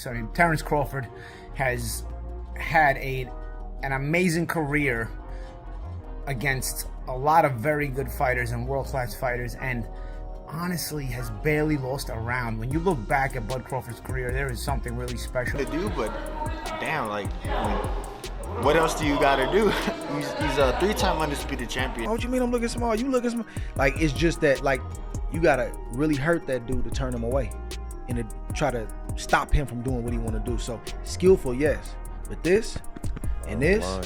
I mean, Terence Crawford has had an amazing career against a lot of very good fighters and world-class fighters, and honestly has barely lost a round. When you look back at Bud Crawford's career, there is something really special to do, but damn, like, what else do you gotta do? he's a 3-time undisputed champion. What you mean I'm looking small? You looking small? Like, it's just that, like, you gotta really hurt that dude to turn him away and to try to stop him from doing what he want to do. So skillful, yes, but this and this.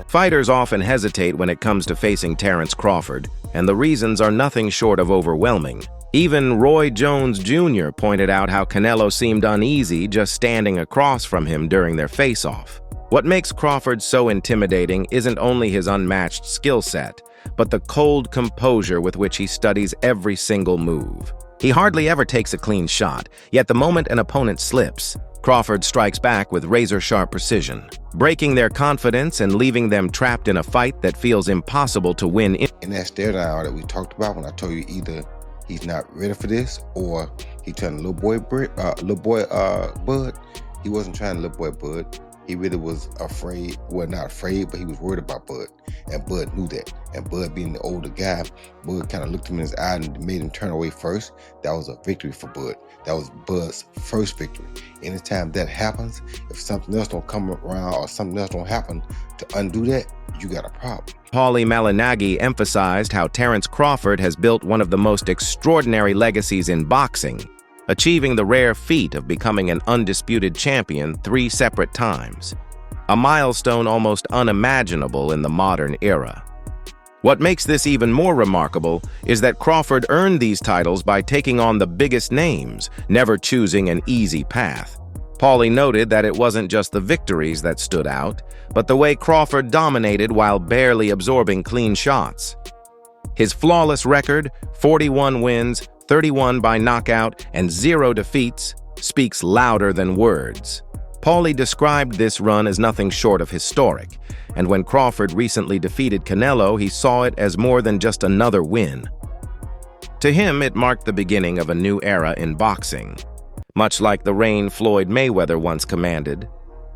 Fighters often hesitate when it comes to facing Terence Crawford, and the reasons are nothing short of overwhelming. Even Roy Jones Jr. pointed out how Canelo seemed uneasy just standing across from him during their face-off. What makes Crawford so intimidating isn't only his unmatched skill set, but the cold composure with which he studies every single move. He hardly ever takes a clean shot, yet the moment an opponent slips, Crawford strikes back with razor-sharp precision, breaking their confidence and leaving them trapped in a fight that feels impossible to win. And that stare down that we talked about when I told you either he's not ready for this or he trying to Bud. He wasn't trying to little boy Bud. He really was afraid, well, not afraid, but he was worried about Bud. And Bud knew that. And Bud being the older guy, Bud kind of looked him in his eye and made him turn away first. That was a victory for Bud. That was Bud's first victory. Anytime that happens, if something else don't come around or something else don't happen to undo that, you got a problem. Paulie Malignaggi emphasized how Terence Crawford has built one of the most extraordinary legacies in boxing, achieving the rare feat of becoming an undisputed champion 3 separate times, a milestone almost unimaginable in the modern era. What makes this even more remarkable is that Crawford earned these titles by taking on the biggest names, never choosing an easy path. Paulie noted that it wasn't just the victories that stood out, but the way Crawford dominated while barely absorbing clean shots. His flawless record, 41 wins, 31 by knockout, and 0 defeats, speaks louder than words. Paulie described this run as nothing short of historic, and when Crawford recently defeated Canelo, he saw it as more than just another win. To him, it marked the beginning of a new era in boxing, much like the reign Floyd Mayweather once commanded,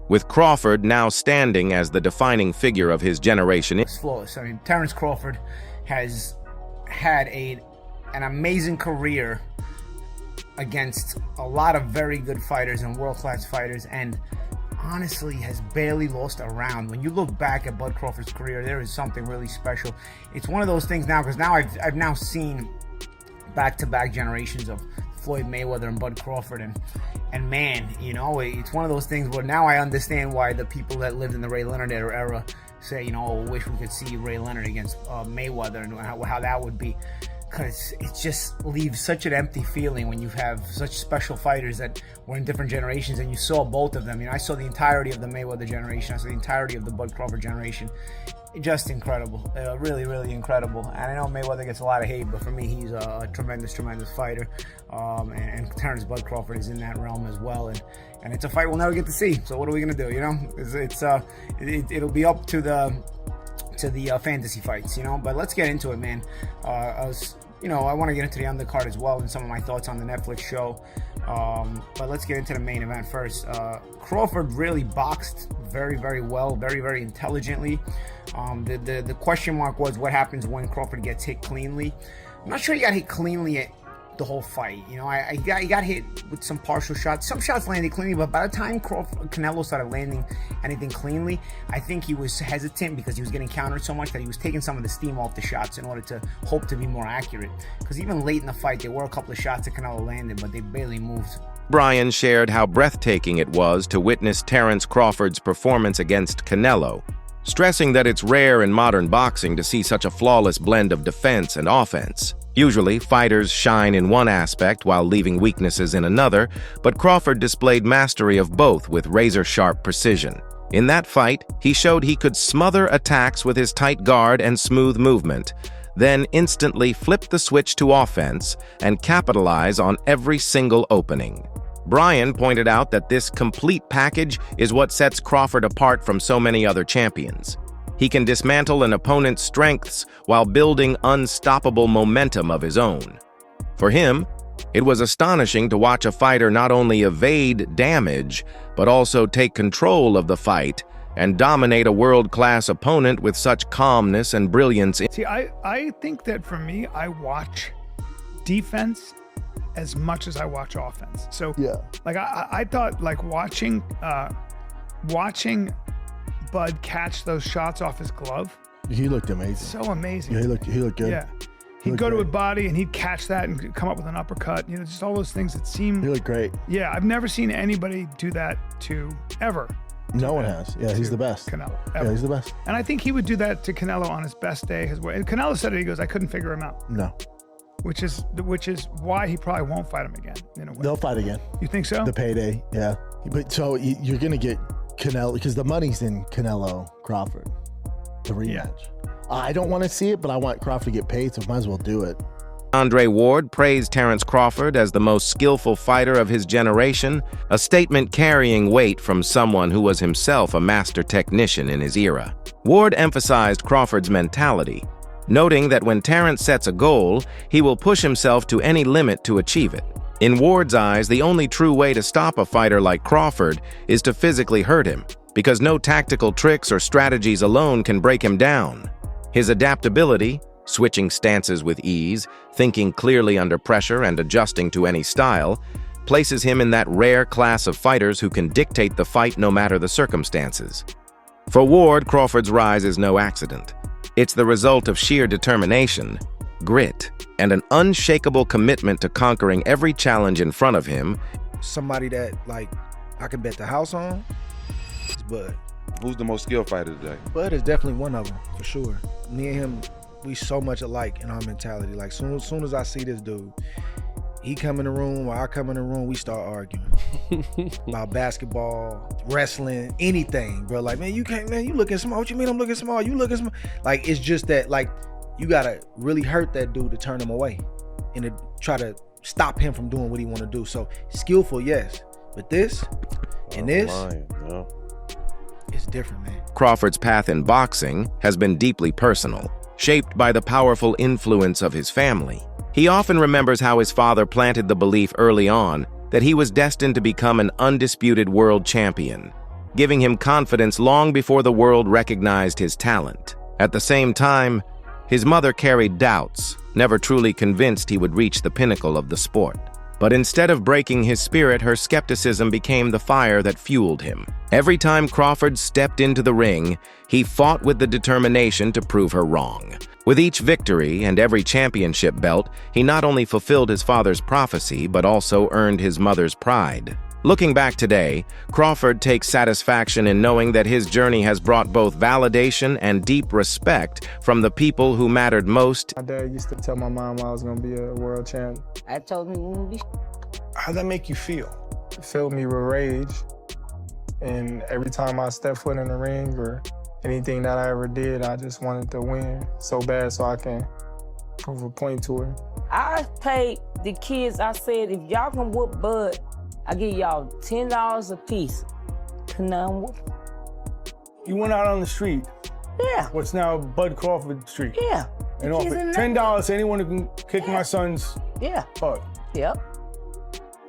with Crawford now standing as the defining figure of his generation. It's flawless. I mean, Terence Crawford has had an amazing career against a lot of very good fighters and world-class fighters, and honestly has barely lost a round. When you look back at Bud Crawford's career, there is something really special. It's one of those things now, because now I've now seen back-to-back generations of Floyd Mayweather and Bud Crawford, and man, you know, it's one of those things where now I understand why the people that lived in the Ray Leonard era say, you know, wish we could see Ray Leonard against Mayweather, and how that would be. Because it just leaves such an empty feeling when you have such special fighters that were in different generations, and you saw both of them. You know, I saw the entirety of the Mayweather generation. I saw the entirety of the Bud Crawford generation. Just incredible. Really, really incredible. And I know Mayweather gets a lot of hate, but for me, he's a tremendous, tremendous fighter. And Terence Bud Crawford is in that realm as well. And it's a fight we'll never get to see. So what are we going to do, you know? It'll be up to the fantasy fights, you know. But let's get into it, man. I want to get into the undercard as well and some of my thoughts on the Netflix show. But let's get into the main event first. Crawford really boxed very, very well, very, very intelligently. The question mark was what happens when Crawford gets hit cleanly. I'm not sure he got hit cleanly the whole fight. You know, he got hit with some partial shots. Some shots landed cleanly, but by the time Canelo started landing anything cleanly, I think he was hesitant because he was getting countered so much that he was taking some of the steam off the shots in order to hope to be more accurate. Because even late in the fight, there were a couple of shots that Canelo landed, but they barely moved. Bryan shared how breathtaking it was to witness Terence Crawford's performance against Canelo, stressing that it's rare in modern boxing to see such a flawless blend of defense and offense. Usually, fighters shine in one aspect while leaving weaknesses in another, but Crawford displayed mastery of both with razor-sharp precision. In that fight, he showed he could smother attacks with his tight guard and smooth movement, then instantly flip the switch to offense and capitalize on every single opening. Bryan pointed out that this complete package is what sets Crawford apart from so many other champions. He can dismantle an opponent's strengths while building unstoppable momentum of his own. For him, It was astonishing to watch a fighter not only evade damage, but also take control of the fight and dominate a world-class opponent with such calmness and brilliance. See, I think that for me, I watch defense as much as I watch offense. So Yeah. like I thought like watching Bud catch those shots off his glove, He looked amazing. so amazing. Yeah, he looked good. Yeah. He'd looked go to great. a body and he'd catch that and come up with an uppercut. You know, just all those things that seem. He looked great. Yeah, I've never seen anybody do that to ever. No one has. Yeah, he's to the best. Canelo. Yeah, Ever. he's the best. And I think he would do that to Canelo on his best day. And Canelo said it. He goes, "I couldn't figure him out," No, which is why he probably won't fight him again. In a way. they'll fight again. You think so? The payday, yeah. But so you're gonna get Canelo because the money's in Canelo Crawford, the rematch. I don't want to see it, but I want Crawford to get paid, so might as well do it. Andre Ward praised Terence Crawford as the most skillful fighter of his generation, a statement carrying weight from someone who was himself a master technician in his era. Ward emphasized Crawford's mentality, noting that when Terence sets a goal, he will push himself to any limit to achieve it. In Ward's eyes, the only true way to stop a fighter like Crawford is to physically hurt him, because no tactical tricks or strategies alone can break him down. His adaptability, switching stances with ease, thinking clearly under pressure and adjusting to any style, places him in that rare class of fighters who can dictate the fight no matter the circumstances. For Ward, Crawford's rise is no accident. It's the result of sheer determination, grit, and an unshakable commitment to conquering every challenge in front of him. Somebody that like I can bet the house on is Bud. Who's the most skilled fighter today? Bud is definitely one of them for sure. Me and him, we so much alike in our mentality. Like soon as I see this dude, he come in the room or I come in the room, we start arguing about basketball, wrestling, anything, bro. Like, man, you can't, man, you looking small. What you mean I'm looking small? You looking small? Like, it's just that, like, you gotta really hurt that dude to turn him away and to try to stop him from doing what he want to do. So skillful, yes, but this and this, it's different, man. Crawford's path in boxing has been deeply personal, shaped by the powerful influence of his family. He often remembers how his father planted the belief early on that he was destined to become an undisputed world champion, giving him confidence long before the world recognized his talent. At the same time, his mother carried doubts, never truly convinced he would reach the pinnacle of the sport. But instead of breaking his spirit, her skepticism became the fire that fueled him. Every time Crawford stepped into the ring, he fought with the determination to prove her wrong. With each victory and every championship belt, he not only fulfilled his father's prophecy, but also earned his mother's pride. Looking back today, Crawford takes satisfaction in knowing that his journey has brought both validation and deep respect from the people who mattered most. My dad used to tell my mom I was gonna be a world champ. I told him we wouldn't be. How'd that make you feel? It filled me with rage. And every time I stepped foot in the ring or anything that I ever did, I just wanted to win so bad so I can prove a point to her. I paid the kids, I said, if y'all can whoop Bud, I give y'all $10 a piece. Couldn't whoop. You went out on the street. Yeah. What's now Bud Crawford Street. Yeah. And offered $10 to anyone who can kick my son's butt. Yep.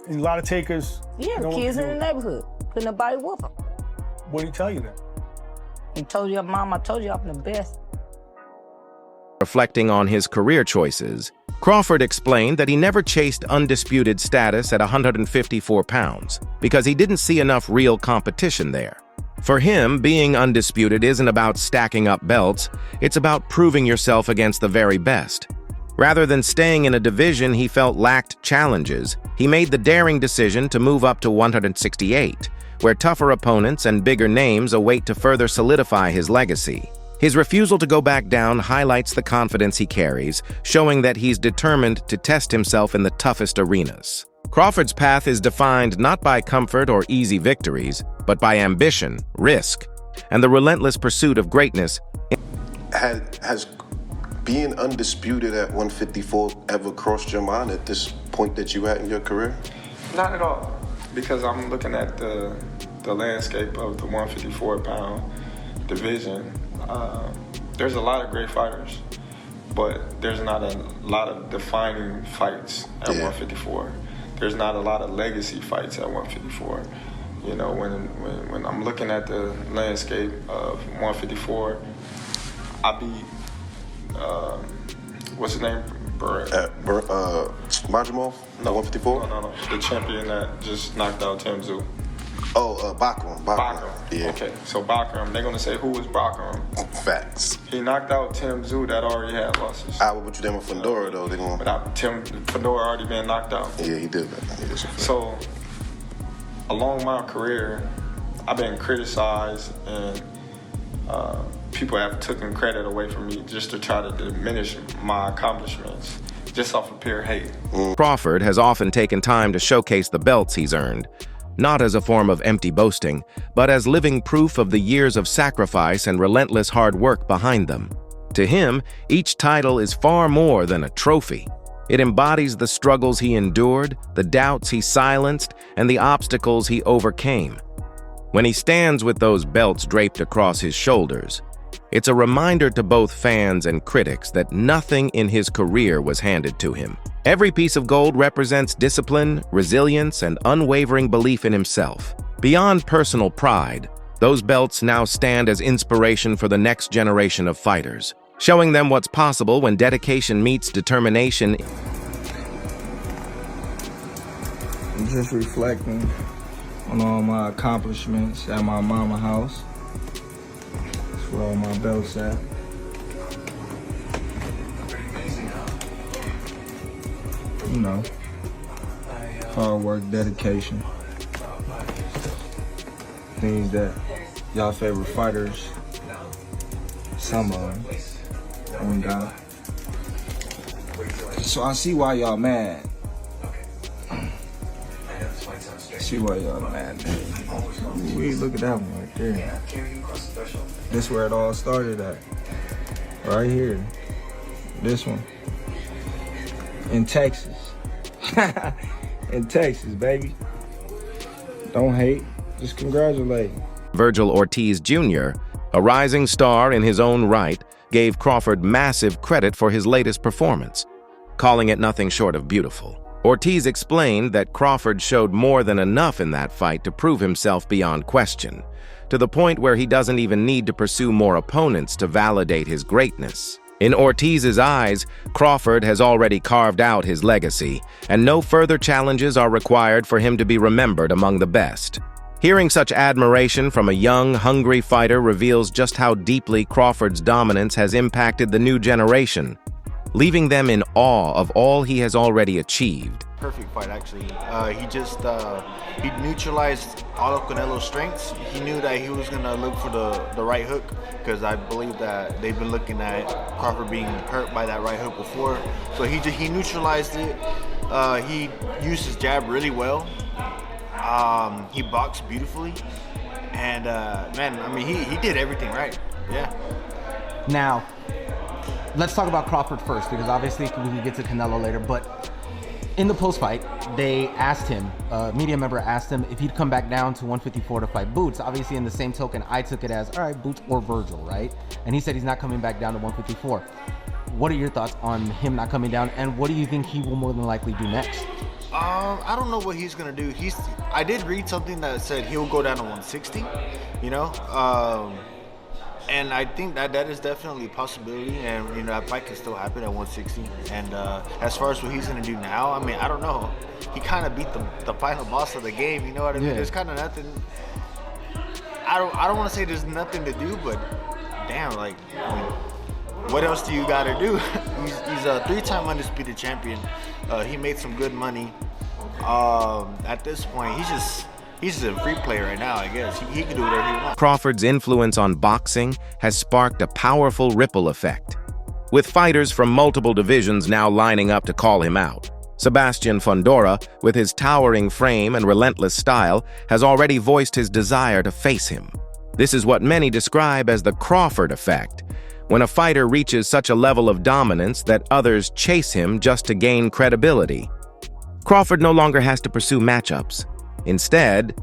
And a lot of takers. Yeah, the kids in the neighborhood. Couldn't nobody whoop them. What did he tell you then? He told you, Mom, I told you I'm the best. Reflecting on his career choices, Crawford explained that he never chased undisputed status at 154 pounds because he didn't see enough real competition there. For him, being undisputed isn't about stacking up belts, it's about proving yourself against the very best. Rather than staying in a division he felt lacked challenges, he made the daring decision to move up to 168, where tougher opponents and bigger names await to further solidify his legacy. His refusal to go back down highlights the confidence he carries, showing that he's determined to test himself in the toughest arenas. Crawford's path is defined not by comfort or easy victories, but by ambition, risk, and the relentless pursuit of greatness. Has being undisputed at 154 ever crossed your mind at this point that you at in your career? Not at all, because I'm looking at the landscape of the 154-pound division. There's a lot of great fighters. but there's not a lot of defining fights at 154. There's not a lot of legacy fights at 154. You know, when I'm looking at the landscape of 154, I beat, what's his name? Majimov? No, 154? No. The champion that just knocked out Tim Tszyu. Oh, Bakram. Yeah. Okay, so Bakram, they're going to say, who was Bakram? Facts. He knocked out Tim Tszyu that already had losses. What you did with Fundora, though? But Fundora already been knocked out. Yeah, he did. So, along my career, I've been criticized and people have taken credit away from me just to try to diminish my accomplishments, just off of pure hate. Crawford has often taken time to showcase the belts he's earned, not as a form of empty boasting, but as living proof of the years of sacrifice and relentless hard work behind them. To him, each title is far more than a trophy. It embodies the struggles he endured, the doubts he silenced, and the obstacles he overcame. When he stands with those belts draped across his shoulders, it's a reminder to both fans and critics that nothing in his career was handed to him. Every piece of gold represents discipline, resilience, and unwavering belief in himself. Beyond personal pride, those belts now stand as inspiration for the next generation of fighters, showing them what's possible when dedication meets determination. I'm just reflecting on all my accomplishments at my mama house. That's where all my belts at. You know, hard work, dedication. Things that y'all favorite fighters, some of them, ain't got. So I see why y'all mad. See why y'all mad. We look at that one right there. This where it all started at. Right here. This one. In Texas. In Texas, baby. Don't hate, just congratulate. Virgil Ortiz Jr., a rising star in his own right, gave Crawford massive credit for his latest performance, calling it nothing short of beautiful. Ortiz explained that Crawford showed more than enough in that fight to prove himself beyond question, to the point where he doesn't even need to pursue more opponents to validate his greatness. In Ortiz's eyes, Crawford has already carved out his legacy, and no further challenges are required for him to be remembered among the best. Hearing such admiration from a young, hungry fighter reveals just how deeply Crawford's dominance has impacted the new generation, leaving them in awe of all he has already achieved. Perfect fight, actually. He neutralized all of Canelo's strengths. He knew that he was going to look for the right hook, because I believe that they've been looking at Crawford being hurt by that right hook before. So he neutralized it. He used his jab really well. He boxed beautifully. And, man, I mean, he did everything right. Yeah. Now, let's talk about Crawford first, because obviously we can get to Canelo later, but in the post-fight, they asked him, a media member asked him if he'd come back down to 154 to fight Boots. Obviously, in the same token, I took it as, all right, Boots or Virgil, right? And he said he's not coming back down to 154. What are your thoughts on him not coming down, and what do you think he will more than likely do next? I don't know what he's gonna do. I did read something that said he'll go down to 160, you know? And I think that is definitely a possibility, and you know, that fight could still happen at 160. And as far as what he's gonna do now, I mean, I don't know. He kind of beat the final boss of the game. You know what I mean? Yeah. There's kind of nothing. I don't want to say there's nothing to do, but damn, like, I mean, what else do you gotta do? he's a 3-time undisputed champion. He made some good money. At this point, he's just a free player right now, I guess. He can do whatever he wants. Crawford's influence on boxing has sparked a powerful ripple effect, with fighters from multiple divisions now lining up to call him out. Sebastian Fundora, with his towering frame and relentless style, has already voiced his desire to face him. This is what many describe as the Crawford effect, when a fighter reaches such a level of dominance that others chase him just to gain credibility. Crawford no longer has to pursue matchups. Instead,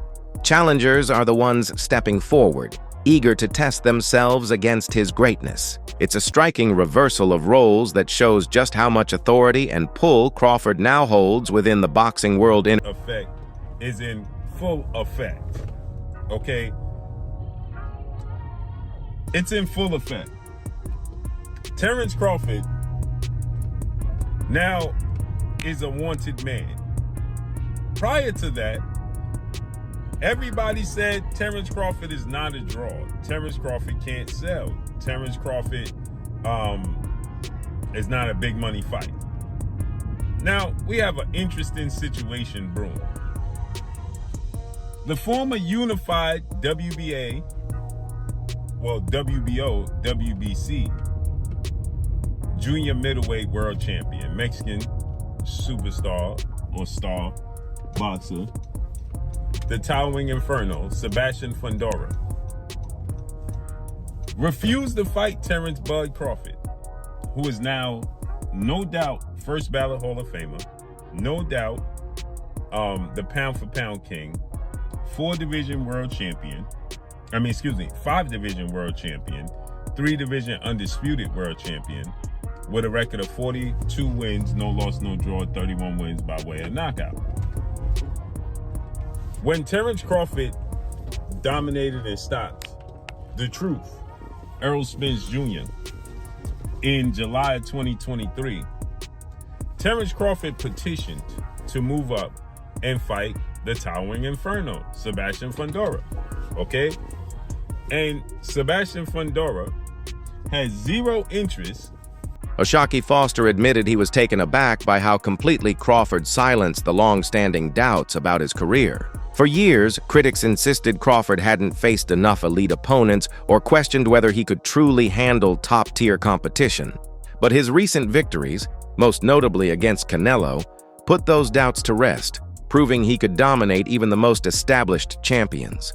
challengers are the ones stepping forward, eager to test themselves against his greatness. It's a striking reversal of roles that shows just how much authority and pull Crawford now holds within the boxing world. In effect is in full effect, okay? It's in full effect. Terence Crawford now is a wanted man. Prior to that, everybody said Terence Crawford is not a draw. Terence Crawford can't sell. Terence Crawford is not a big money fight. Now, we have an interesting situation brewing. The former unified WBA, well, WBO, WBC, junior middleweight world champion, Mexican superstar or star boxer, the towering inferno, Sebastian Fundora, refused to fight Terence Bud Crawford, who is now, no doubt, first ballot Hall of Famer, no doubt, the pound for pound king, 4-division world champion, 5-division world champion, 3-division undisputed world champion, with a record of 42 wins, no loss, no draw, 31 wins by way of knockout. When Terence Crawford dominated and stopped The Truth, Errol Spence Jr., in July of 2023, Terence Crawford petitioned to move up and fight the towering inferno, Sebastian Fundora, okay? And Sebastian Fundora has zero interest. O'Shaquie Foster admitted he was taken aback by how completely Crawford silenced the long-standing doubts about his career. For years, critics insisted Crawford hadn't faced enough elite opponents or questioned whether he could truly handle top-tier competition. But his recent victories, most notably against Canelo, put those doubts to rest, proving he could dominate even the most established champions.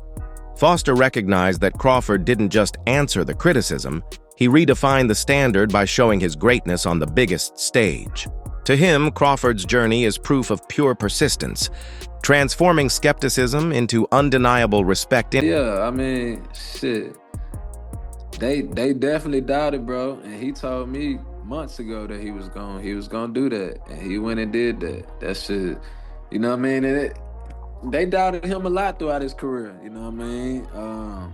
Foster recognized that Crawford didn't just answer the criticism, he redefined the standard by showing his greatness on the biggest stage. To him, Crawford's journey is proof of pure persistence, transforming skepticism into undeniable respect. Yeah, I mean, shit. They definitely doubted, bro. And he told me months ago that he was gonna do that. And he went and did that. That shit, you know what I mean? And they doubted him a lot throughout his career, you know what I mean?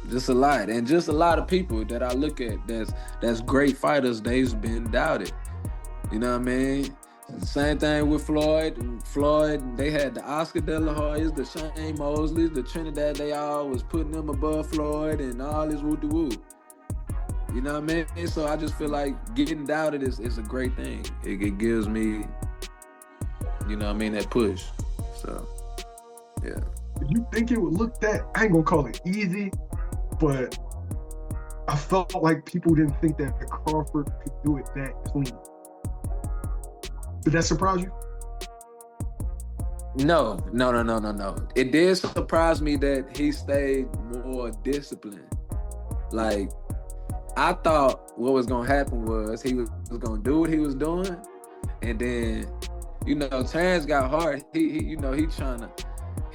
Just a lot. And just a lot of people that I look at that's great fighters, they've been doubted. You know what I mean? Same thing with Floyd. Floyd, they had the Oscar De La Hoyas, the Shane Mosleys, the Trinidad, they all was putting them above Floyd and all this woo-de-woo. You know what I mean? So I just feel like getting doubted is a great thing. It gives me, you know what I mean, that push. So, yeah. You think it would look that, I ain't gonna call it easy, but I felt like people didn't think that Crawford could do it that clean. Did that surprise you? No. It did surprise me that he stayed more disciplined. Like, I thought what was gonna happen was he was gonna do what he was doing, and then, you know, Terence got hard. He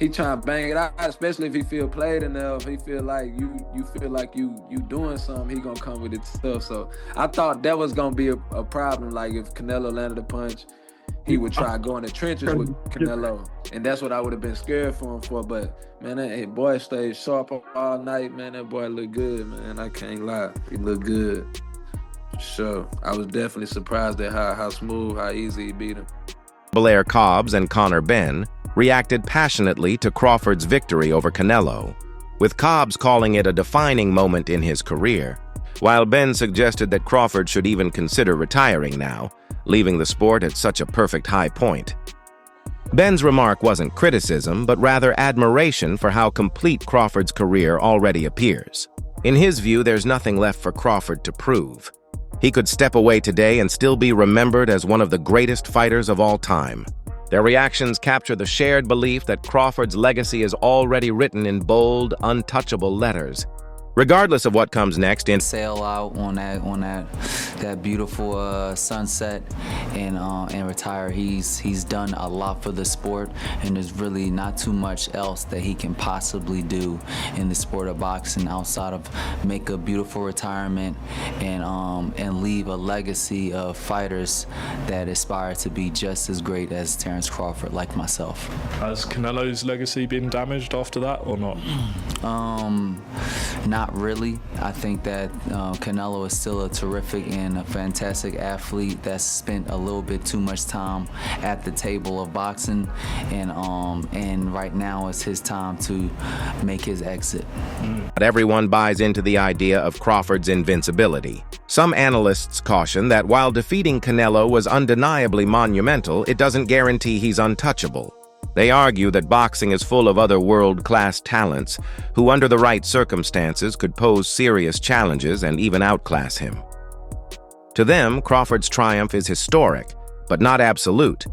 trying to bang it out, especially if he feel played enough. He feel like you feel like you doing something, he gonna come with it stuff. So I thought that was gonna be a problem. Like if Canelo landed a punch, he would try to go in the trenches with Canelo. And that's what I would have been scared for him for. But man, that boy stayed sharp all night, man. That boy looked good, man. I can't lie. He looked good. Sure. I was definitely surprised at how smooth, how easy he beat him. Blair Cobbs and Conor Benn reacted passionately to Crawford's victory over Canelo, with Cobbs calling it a defining moment in his career, while Benn suggested that Crawford should even consider retiring now, leaving the sport at such a perfect high point. Benn's remark wasn't criticism, but rather admiration for how complete Crawford's career already appears. In his view, there's nothing left for Crawford to prove. He could step away today and still be remembered as one of the greatest fighters of all time. Their reactions capture the shared belief that Crawford's legacy is already written in bold, untouchable letters. Regardless of what comes next in sail out on that beautiful sunset and retire. He's done a lot for the sport, and there's really not too much else that he can possibly do in the sport of boxing outside of make a beautiful retirement and leave a legacy of fighters that aspire to be just as great as Terence Crawford, like myself. Has Canelo's legacy been damaged after that or not? Not really. I think that Canelo is still a terrific and a fantastic athlete that's spent a little bit too much time at the table of boxing, and right now is his time to make his exit. But everyone buys into the idea of Crawford's invincibility. Some analysts caution that while defeating Canelo was undeniably monumental, it doesn't guarantee he's untouchable. They argue that boxing is full of other world-class talents who, under the right circumstances, could pose serious challenges and even outclass him. To them, Crawford's triumph is historic, but not absolute,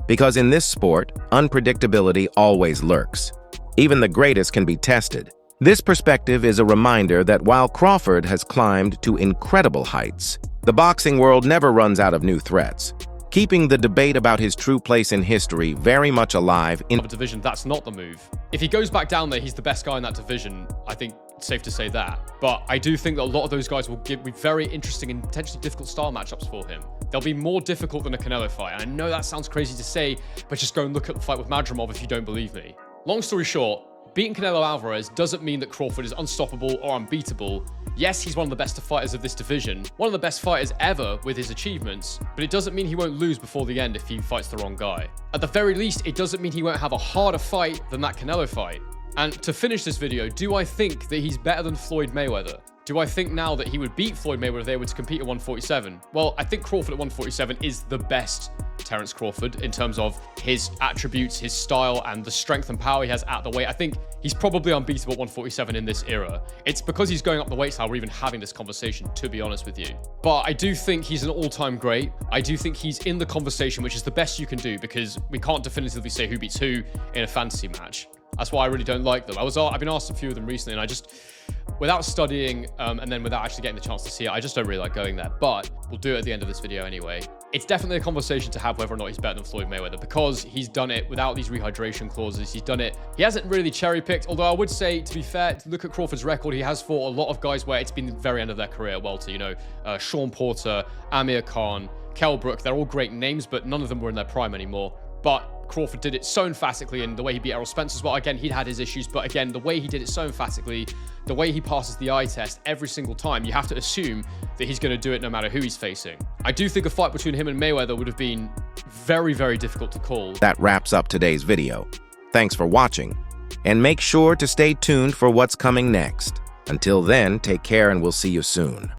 because in this sport, unpredictability always lurks. Even the greatest can be tested. This perspective is a reminder that while Crawford has climbed to incredible heights, the boxing world never runs out of new threats, keeping the debate about his true place in history very much alive in a division. That's not the move. If he goes back down there, he's the best guy in that division. I think it's safe to say that. But I do think that a lot of those guys will be very interesting and potentially difficult style matchups for him. They'll be more difficult than a Canelo fight. And I know that sounds crazy to say, but just go and look at the fight with Madrimov if you don't believe me. Long story short, beating Canelo Alvarez doesn't mean that Crawford is unstoppable or unbeatable. Yes, he's one of the best fighters of this division, one of the best fighters ever with his achievements, but it doesn't mean he won't lose before the end if he fights the wrong guy. At the very least, it doesn't mean he won't have a harder fight than that Canelo fight. And to finish this video, do I think that he's better than Floyd Mayweather? Do I think now that he would beat Floyd Mayweather if they were to compete at 147? Well, I think Crawford at 147 is the best Terence Crawford in terms of his attributes, his style, and the strength and power he has at the weight. I think he's probably unbeatable at 147 in this era. It's because he's going up the weight style we're even having this conversation, to be honest with you. But I do think he's an all-time great. I do think he's in the conversation, which is the best you can do, because we can't definitively say who beats who in a fantasy match. That's why I really don't like them. I've been asked a few of them recently, and I just, without studying and then without actually getting the chance to see it, I just don't really like going there. But we'll do it at the end of this video anyway. It's definitely a conversation to have whether or not he's better than Floyd Mayweather, because he's done it without these rehydration clauses. He's done it. He hasn't really cherry-picked, although I would say, to be fair, to look at Crawford's record, he has fought a lot of guys where it's been the very end of their career. Welter, you know, Sean Porter, Amir Khan, Kell Brook. They're all great names, but none of them were in their prime anymore. But Crawford did it so emphatically, and the way he beat Errol Spence as well. Again, he'd had his issues, but again, the way he did it so emphatically, the way he passes the eye test every single time, you have to assume that he's going to do it no matter who he's facing. I do think a fight between him and Mayweather would have been very, very difficult to call. That wraps up today's video. Thanks for watching, and make sure to stay tuned for what's coming next. Until then, take care and we'll see you soon.